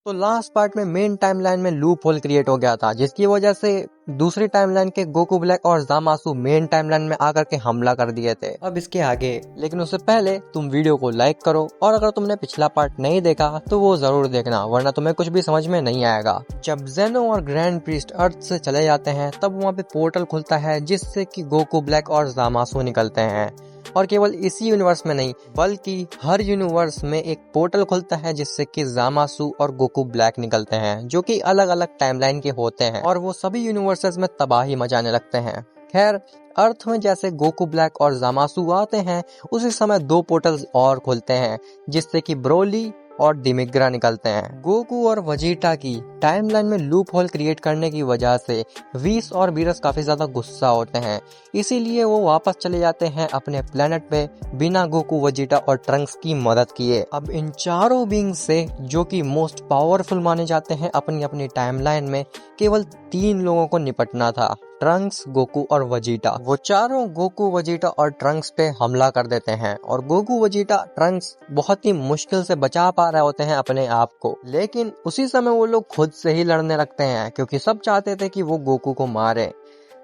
तो last part में main timeline में लूप होल क्रिएट हो गया था, जिसकी वजह से दूसरी टाइमलाइन के गोकू ब्लैक और ज़ामासु मेन टाइमलाइन में आकर के हमला कर दिए थे। अब इसके आगे, लेकिन उससे पहले तुम वीडियो को लाइक करो, और अगर तुमने पिछला पार्ट नहीं देखा तो वो जरूर देखना, वरना तुम्हें कुछ भी समझ में नहीं आएगा। जब जेनो और ग्रैंड प्रीस्ट अर्थ से चले जाते हैं तब वहाँ पे पोर्टल खुलता है, जिससे कि गोकू ब्लैक और ज़ामासु निकलते हैं। और केवल इसी यूनिवर्स में नहीं, बल्कि हर यूनिवर्स में एक पोर्टल खुलता है, जिससे कि ज़ामासु और गोकू ब्लैक निकलते हैं, जो कि अलग अलग टाइमलाइन के होते हैं, और वो सभी यूनिवर्सेस में तबाही मचाने लगते हैं। खैर, अर्थ में जैसे गोकू ब्लैक और ज़ामासु आते हैं, उसी समय दो पोर्टल्स और खुलते हैं, जिससे कि ब्रोली और डिमिग्रा निकलते हैं। गोकू और वजीटा की टाइमलाइन में लूप होल क्रिएट करने की वजह से वीस और वीरस काफी ज्यादा गुस्सा होते हैं, इसीलिए वो वापस चले जाते हैं अपने प्लेनेट पे बिना गोकू, वजीटा और ट्रंक्स की मदद किए। अब इन चारों बीइंग से, जो कि मोस्ट पावरफुल माने जाते हैं अपनी अपनी टाइमलाइन में, केवल 3 लोगों को निपटना था, ट्रंक्स, गोकू और वजीटा। वो चारों गोकू, वजीटा और ट्रंक्स पे हमला कर देते हैं, और गोकू, वजीटा, ट्रंक्स बहुत ही मुश्किल से बचा पा रहे होते हैं अपने आप को। लेकिन उसी समय वो लोग खुद से ही लड़ने लगते हैं, क्योंकि सब चाहते थे कि वो गोकू को मारे।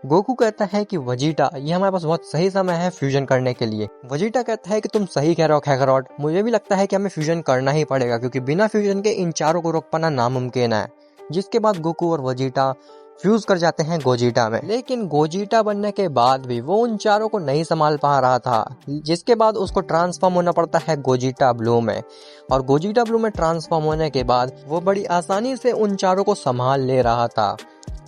गोकू कहता है कि वजीटा, ये हमारे पास बहुत सही समय है फ्यूजन करने के लिए। वजीटा कहता है कि तुम सही कह रहे हो काकारोट, मुझे भी लगता है कि हमें फ्यूजन करना ही पड़ेगा, क्योंकि बिना फ्यूजन के इन चारों को रोक पाना नामुमकिन है। जिसके बाद गोकू और वजीटा फ्यूज कर जाते हैं गोजीटा में। लेकिन गोजीटा बनने के बाद भी वो उन चारों को नहीं संभाल पा रहा था, जिसके बाद उसको ट्रांसफॉर्म होना पड़ता है गोजीटा ब्लू में। और गोजीटा ब्लू में ट्रांसफॉर्म होने के बाद वो बड़ी आसानी से उन चारों को संभाल ले रहा था।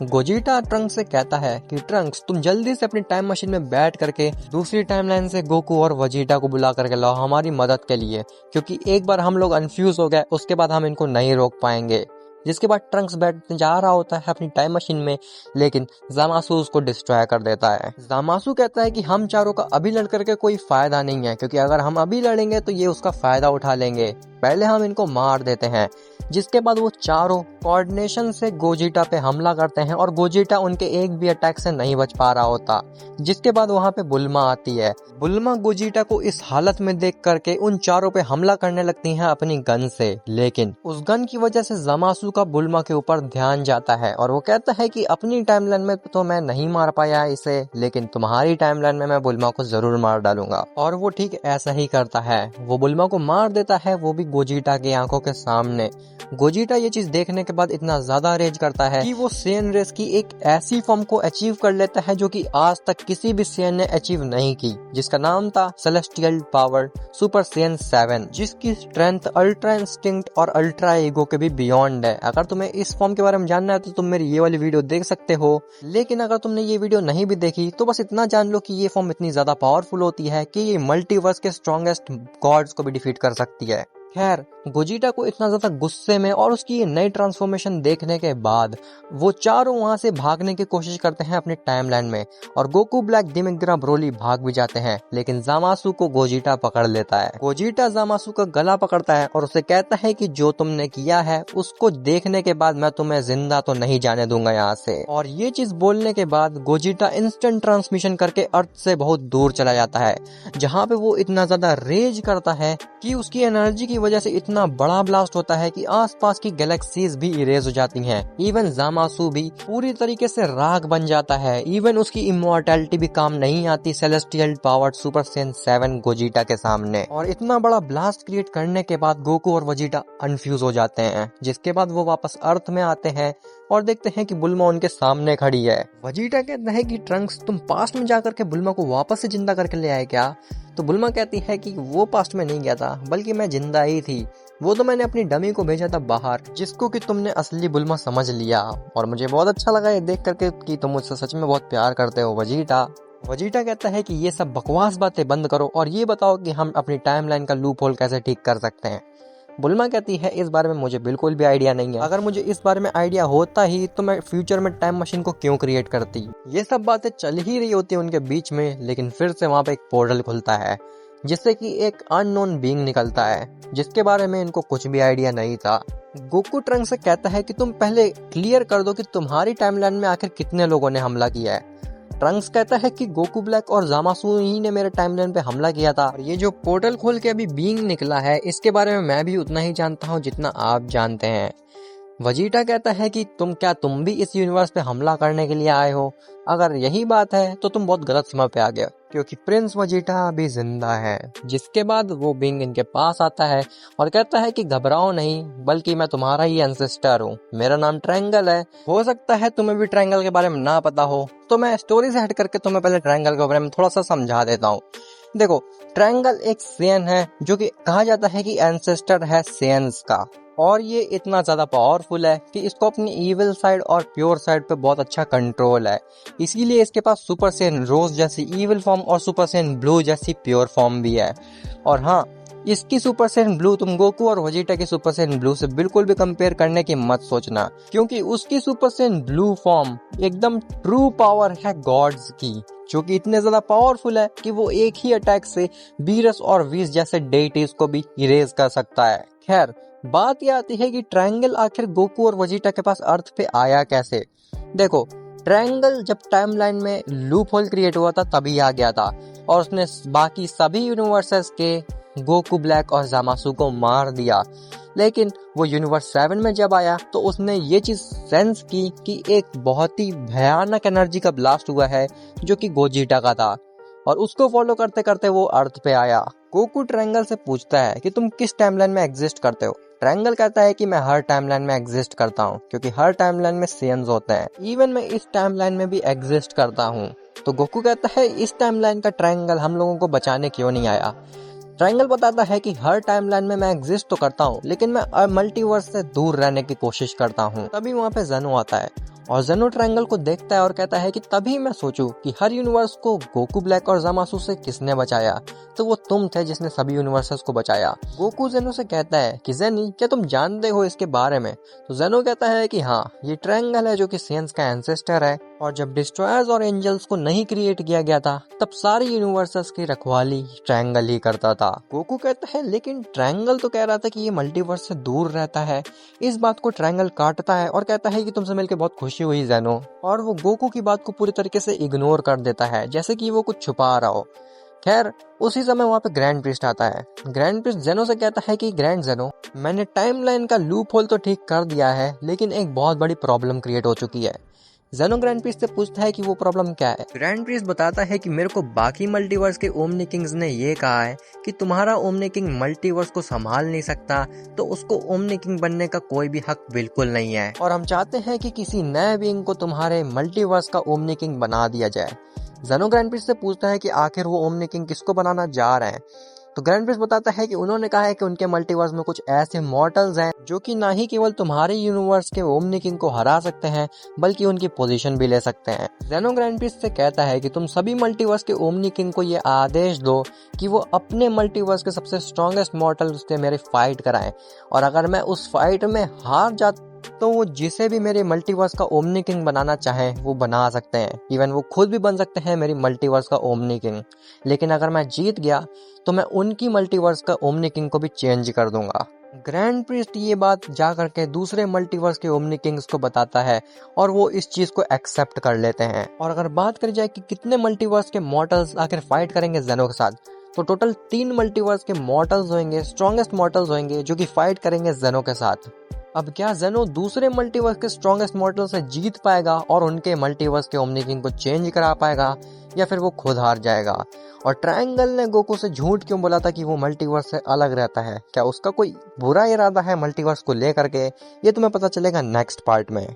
गोजीटा ट्रंक्स से कहता है कि ट्रंक्स, तुम जल्दी से अपनी टाइम मशीन में बैठ करके दूसरी टाइमलाइन से गोकू और वजीटा को बुला करके लाओ हमारी मदद के लिए, क्योंकि एक बार हम लोग अनफ्यूज हो गए, उसके बाद हम इनको नहीं रोक पाएंगे। जिसके बाद ट्रंक्स बैठने जा रहा होता है अपनी टाइम मशीन में, लेकिन ज़ामासु उसको डिस्ट्रॉय कर देता है। ज़ामासु कहता है कि हम चारों का अभी लड़ करके कोई फायदा नहीं है, क्योंकि अगर हम अभी लड़ेंगे तो ये उसका फायदा उठा लेंगे, पहले हम इनको मार देते हैं। जिसके बाद वो चारों कोऑर्डिनेशन से गोजीटा पे हमला करते हैं, और गोजीटा उनके एक भी अटैक से नहीं बच पा रहा होता। जिसके बाद वहाँ पे बुल्मा आती है। बुल्मा गोजीटा को इस हालत में देख करके उन चारों पे हमला करने लगती हैं अपनी गन से, लेकिन उस गन की वजह से ज़ामासु का बुल्मा के ऊपर ध्यान जाता है, और वो कहता है कि अपनी टाइमलाइन में तो मैं नहीं मार पाया इसे, लेकिन तुम्हारी टाइमलाइन में मैं बुल्मा को जरूर मार डालूंगा। और वो ठीक ऐसा ही करता है, वो बुल्मा को मार देता है, वो भी गोजीटा की आंखों के सामने। गोजीटा ये चीज देखने के बाद इतना ज्यादा रेज करता है कि वो सेन रेस की एक ऐसी फॉर्म को अचीव कर लेता है जो कि आज तक किसी भी सेन ने अचीव नहीं की, जिसका नाम था सेलेस्टियल पावर सुपर सेन 7, जिसकी स्ट्रेंथ अल्ट्रा इंस्टिंक्ट और अल्ट्रा ईगो के भी बियॉन्ड है। अगर तुम्हें इस फॉर्म के बारे में जानना है तो तुम मेरी ये वाली वीडियो देख सकते हो, लेकिन अगर तुमने ये वीडियो नहीं भी देखी तो बस इतना जान लो कि ये फॉर्म इतनी ज्यादा पावरफुल होती है कि ये मल्टीवर्स के स्ट्रॉन्गेस्ट गॉड्स को भी डिफीट कर सकती है। खैर, गोजीटा को इतना ज्यादा गुस्से में और उसकी ये नई ट्रांसफॉर्मेशन देखने के बाद वो चारों वहां से भागने की कोशिश करते हैं अपनी टाइमलाइन में, और गोकू, ब्लैक, डिमिग्रा, ब्रोली भाग भी जाते हैं, लेकिन ज़ामासु को गोजीटा पकड़ लेता है। गोजीटा ज़ामासु का गला पकड़ता है और उसे कहता है कि जो तुमने किया है उसको देखने के बाद मैं तुम्हें जिंदा तो नहीं जाने दूंगा यहाँ से। और ये चीज बोलने के बाद गोजीटा इंस्टेंट ट्रांसमिशन करके अर्थ से बहुत दूर चला जाता है, जहाँ पे वो इतना ज्यादा रेज करता है कि उसकी एनर्जी की वजह से इतना बड़ा ब्लास्ट होता है कि आसपास की गैलेक्सीज भी इरेज हो जाती हैं। इवन ज़ामासु भी पूरी तरीके से राख बन जाता है। इवन उसकी इमोर्टैलिटी भी काम नहीं आती celestial powered super Sen 7 Gogeta के सामने। और इतना बड़ा ब्लास्ट क्रिएट करने के बाद गोकू और वजीटा अनफ्यूज हो जाते हैं, जिसके बाद वो वापस अर्थ में आते हैं और देखते हैं कि बुल्मा उनके सामने खड़ी है। वजीटा कहता है कि ट्रंक्स, तुम पास्ट में जाकर के बुल्मा को वापस से जिंदा करके ले आए क्या? तो बुल्मा कहती है कि वो पास्ट में नहीं गया था, बल्कि मैं जिंदा ही थी, वो तो मैंने अपनी डमी को भेजा था बाहर, जिसको कि तुमने असली बुल्मा समझ लिया। और मुझे बहुत अच्छा लगा ये देख करके कि तुम मुझसे सच में बहुत प्यार करते हो वजीटा। वजीटा कहता है कि ये सब बकवास बातें बंद करो और ये बताओ कि हम अपनी टाइमलाइन का लूप होल कैसे ठीक कर सकते हैं। बुल्मा कहती है इस बारे में मुझे बिल्कुल भी आइडिया नहीं है, अगर मुझे इस बारे में आइडिया होता ही तो मैं फ्यूचर में टाइम मशीन को क्यों क्रिएट करती। ये सब बातें चल ही रही होती है उनके बीच में, लेकिन फिर से वहाँ पे एक पोर्टल खुलता है जिससे कि एक अननोन बीइंग निकलता है, जिसके बारे में इनको कुछ भी आइडिया नहीं था। गोकू ट्रंक्स से कहता है कि तुम पहले क्लियर कर दो कि तुम्हारी टाइमलाइन में आखिर कितने लोगों ने हमला किया है। ट्रंक्स कहता है कि गोकू ब्लैक और ज़ामासु ही ने मेरे टाइमलाइन पे हमला किया था, और ये जो पोर्टल खोल के अभी बीइंग निकला है इसके बारे में मैं भी उतना ही जानता हूँ जितना आप जानते हैं। वजीटा कहता है कि तुम भी इस यूनिवर्स पे हमला करने के लिए आए हो? अगर यही बात है तो तुम बहुत गलत समय पे आ गए, क्योंकि प्रिंस वजीटा अभी जिंदा है। जिसके बाद वो बिंग इनके पास आता है और कहता है कि घबराओ नहीं, बल्कि मैं तुम्हारा ही एंसेस्टर हूँ। मेरा नाम ट्रायंगल है। हो सकता है तुम्हें भी ट्रायंगल के बारे में ना पता हो, तो मैं स्टोरी से हट करके तुम्हें पहले ट्रायंगल के बारे में थोड़ा सा समझा देता हूँ। देखो, ट्रायंगल एक सेन है जो कि कहा जाता है कि एंसेस्टर है सेन्स का, और ये इतना ज्यादा पावरफुल है कि इसको अपनी इविल साइड और प्योर साइड पे बहुत अच्छा कंट्रोल है। इसीलिए इसके पास सुपर सेन रोज जैसी इविल फॉर्म और सुपर सेन ब्लू जैसी प्योर फॉर्म भी है। और हाँ, इसकी सुपर सेन ब्लू तुम गोकू और वेजिटा की सुपर सेन ब्लू से बिल्कुल भी कंपेयर करने की मत सोचना, क्योंकि उसकी सुपर सेन ब्लू फॉर्म एकदम ट्रू पावर है गॉड्स की, जो कि इतने ज्यादा पावरफुल है कि वो एक ही अटैक से बीरस और वीस जैसे डेइटीज को भी इरेज कर सकता है। खैर, बात यह आती है कि ट्रायंगल आखिर गोकू और वेजिटा के पास अर्थ पे आया कैसे। देखो, ट्रायंगल जब टाइमलाइन में लूप होल क्रिएट हुआ था तभी आ गया था, और उसने बाकी सभी यूनिवर्सेस के गोकू, ब्लैक और जामासु को मार दिया। लेकिन वो यूनिवर्स 7 में जब आया तो उसने ये चीज सेंस की कि एक बहुत ही भयानक एनर्जी का ब्लास्ट हुआ है जो कि गोजिटा का था, और उसको फॉलो करते करते वो अर्थ पे आया। गोकू ट्रायंगल से पूछता है कि तुम किस टाइमलाइन में एग्जिस्ट करते हो। ट्रायंगल कहता है कि मैं हर टाइमलाइन में एग्जिस्ट करता हूँ, क्योंकि हर टाइमलाइन में सेन्स होते हैं। इवन मैं इस टाइमलाइन में भी एग्जिस्ट करता हूँ। तो गोकू कहता है इस टाइमलाइन का ट्रायंगल हम लोगों को बचाने क्यों नहीं आया। ट्रायंगल बताता है कि हर टाइमलाइन में मैं एग्जिस्ट तो करता हूँ, लेकिन मैं मल्टीवर्स से दूर रहने की कोशिश करता हूँ। तभी वहाँ पे जेनो आता है, और जेनो ट्रायंगल को देखता है और कहता है कि तभी मैं सोचूं कि हर यूनिवर्स को गोकू, ब्लैक और जामासु से किसने बचाया, तो वो तुम थे जिसने सभी यूनिवर्सेस को बचाया। गोकू जेनो से कहता है कि जेनी, क्या तुम जानते हो इसके बारे में? तो जेनो कहता है कि हाँ, ये ट्रायंगल है जो कि सेंस का एंसेस्टर है, और जब डिस्ट्रॉयर्स और एंजल्स को नहीं क्रिएट किया गया था तब सारे यूनिवर्सेस की रखवाली ट्रायंगल ही करता था। गोकू कहता है लेकिन ट्रायंगल तो कह रहा था कि ये मल्टीवर्स से दूर रहता है। इस बात को ट्रायंगल काटता है और कहता है कि तुमसे मिलकर बहुत खुशी हुई जेनो, और वो गोकू की बात को पूरी तरीके से इग्नोर कर देता है, जैसे कि वो कुछ छुपा रहा हो। खैर, उसी समय वहाँ पे ग्रैंड प्रीस्ट आता है। ग्रैंड प्रीस्ट जेनो से कहता है कि ग्रैंड जेनो, मैंने टाइमलाइन का लूप होल तो ठीक कर दिया है, लेकिन एक बहुत बड़ी प्रॉब्लम क्रिएट हो चुकी है। जेनो ग्रैंड प्रीस्ट से पूछता है कि वो प्रॉब्लम क्या है। ग्रैंड प्रीस्ट बताता है कि मेरे को बाकी मल्टीवर्स के ओमनी किंग्स ने ये कहा है कि तुम्हारा ओमनी किंग मल्टीवर्स को संभाल नहीं सकता, तो उसको ओमनी किंग बनने का कोई भी हक बिल्कुल नहीं है, और हम चाहते हैं कि किसी नए बीइंग को तुम्हारे मल्टीवर्स का ओमनी किंग बना दिया जाए। जेनो ग्रैंड प्रीस्ट से पूछता है कि आखिर वो ओमनी किंग किसको बनाना जा रहे हैं। तो ग्रैंड प्रीस्ट बताता है कि उन्होंने कहा है कि उनके मल्टीवर्स में कुछ ऐसे मॉर्टल्स हैं जो कि ना ही केवल तुम्हारे यूनिवर्स के ओमनी किंग को हरा सकते हैं, बल्कि उनकी पोजीशन भी ले सकते हैं। जेनो ग्रैंड प्रीस्ट से कहता है कि तुम सभी मल्टीवर्स के ओमनी किंग को ये आदेश दो कि वो अपने मल्टीवर्स के सबसे स्ट्रॉन्गेस्ट मॉर्टल से मेरी फाइट कराएं, और अगर मैं उस फाइट में हार जाता तो वो जिसे भी मेरे मल्टीवर्स का ओमनी किंग बनाना चाहें वो बना सकते हैं। इवन वो खुद भी बन सकते हैं मेरी मल्टीवर्स का ओमनी किंग। लेकिन अगर मैं जीत गया तो मैं उनकी मल्टीवर्स का ओमनी किंग को भी चेंज कर दूंगा। ग्रैंड प्रीस्ट ये बात जा करके दूसरे मल्टीवर्स के ओमनी किंग्स को बताता है, और वो इस चीज को एक्सेप्ट कर लेते हैं। और अगर बात करी जाए कि कितने मल्टीवर्स के मॉर्टल्स आखिर फाइट करेंगे जेनो के साथ, तो टोटल 3 मल्टीवर्स के मॉर्टल्स होंगे, स्ट्रॉन्गेस्ट मॉर्टल्स होंगे, जो कि फाइट करेंगे जेनो के साथ। अब क्या जेनो दूसरे मल्टीवर्स के स्ट्रॉन्गेस्ट मॉर्टल से जीत पाएगा और उनके मल्टीवर्स के ओमनी किंग को चेंज करा पाएगा, या फिर वो खुद हार जाएगा? और ट्रायंगल ने गोकू से झूठ क्यों बोला था कि वो मल्टीवर्स से अलग रहता है? क्या उसका कोई बुरा इरादा है मल्टीवर्स को लेकर के? ये तुम्हें पता चलेगा नेक्स्ट पार्ट में।